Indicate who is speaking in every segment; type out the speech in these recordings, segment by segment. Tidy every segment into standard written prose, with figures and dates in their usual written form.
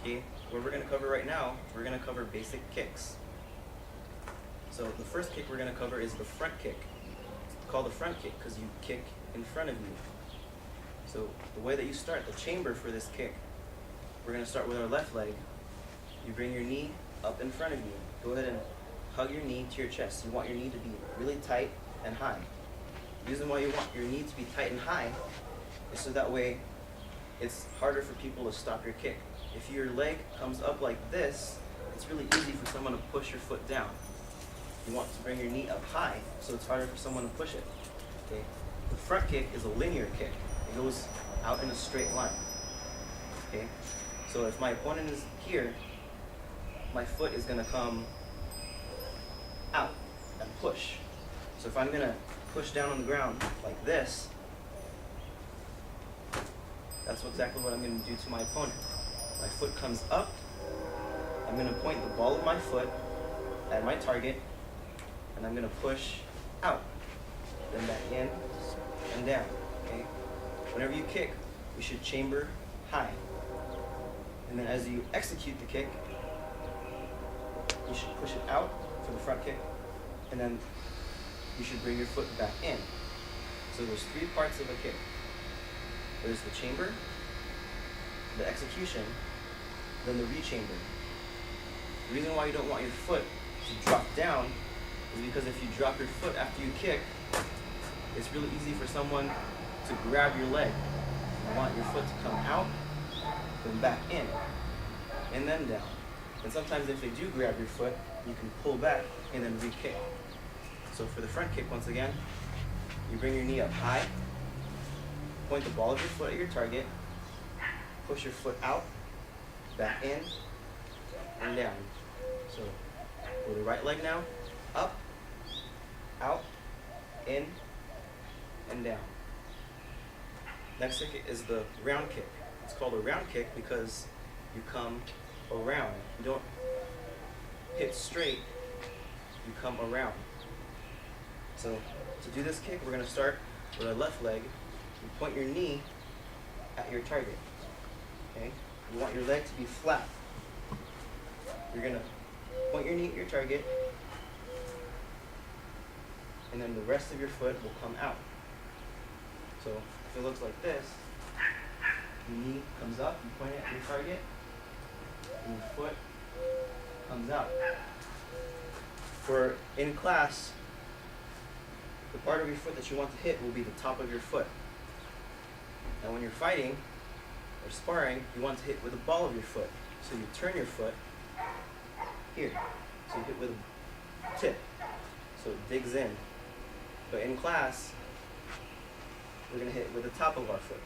Speaker 1: Okay, what we're going to cover right now, we're going to cover basic kicks. So the first kick we're going to cover is the front kick. It's called the front kick because you kick in front of you. So the way that you start, the chamber for this kick, we're going to start with our left leg. You bring your knee up in front of you. Go ahead and hug your knee to your chest. You want your knee to be really tight and high. The reason why you want your knee to be tight and high is so that way it's harder for people to stop your kick. If your leg comes up like this, it's really easy for someone to push your foot down. You want to bring your knee up high, so it's harder for someone to push it. Okay? The front kick is a linear kick. It goes out in a straight line. Okay? So if my opponent is here, my foot is going to come out and push. So if I'm going to push down on the ground like this, that's exactly what I'm going to do to my opponent. My foot comes up, I'm going to point the ball of my foot at my target, and I'm going to push out, then back in and down. Okay? Whenever you kick, you should chamber high. And then as you execute the kick, you should push it out for the front kick, and then you should bring your foot back in. So there's three parts of a kick. There's the chamber, the execution, then the rechamber. The reason why you don't want your foot to drop down is because if you drop your foot after you kick, it's really easy for someone to grab your leg. You want your foot to come out, then back in, and then down. And sometimes if they do grab your foot, you can pull back and then re-kick. So for the front kick, once again, you bring your knee up high, point the ball of your foot at your target, push your foot out, back in, and down. So with the right leg now, up, out, in, and down. Next kick is the round kick. It's called a round kick because you come around. You don't hit straight, you come around. So to do this kick, we're going to start with our left leg. You point your knee at your target. Okay? You want your leg to be flat. You're going to point your knee at your target, and then the rest of your foot will come out. So if it looks like this, your knee comes up, you point it at your target, and your foot comes out. For in class, the part of your foot that you want to hit will be the top of your foot. And when you're fighting or sparring, you want to hit with the ball of your foot. So you turn your foot here. So you hit with a tip. So it digs in. But in class, we're going to hit with the top of our foot.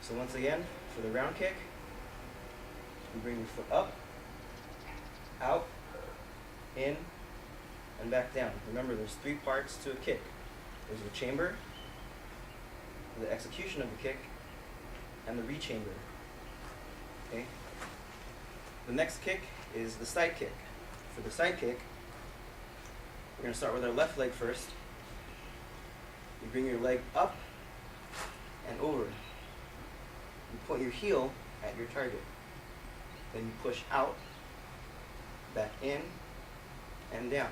Speaker 1: So once again, for the round kick, you bring your foot up, out, in, and back down. Remember, there's three parts to a kick. There's the chamber, the execution of the kick, and the rechamber. Okay? The next kick is the side kick. For the side kick, we're going to start with our left leg first. You bring your leg up and over. You point your heel at your target. Then you push out, back in, and down.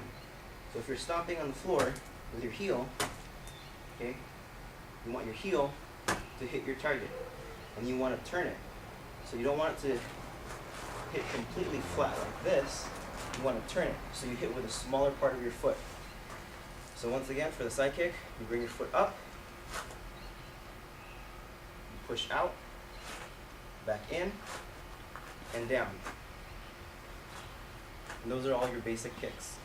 Speaker 1: So if you're stomping on the floor with your heel, okay, you want your heel to hit your target, and you want to turn it. So you don't want it to hit completely flat like this. You want to turn it, so you hit with a smaller part of your foot. So once again, for the side kick, you bring your foot up, you push out, back in, and down. And those are all your basic kicks.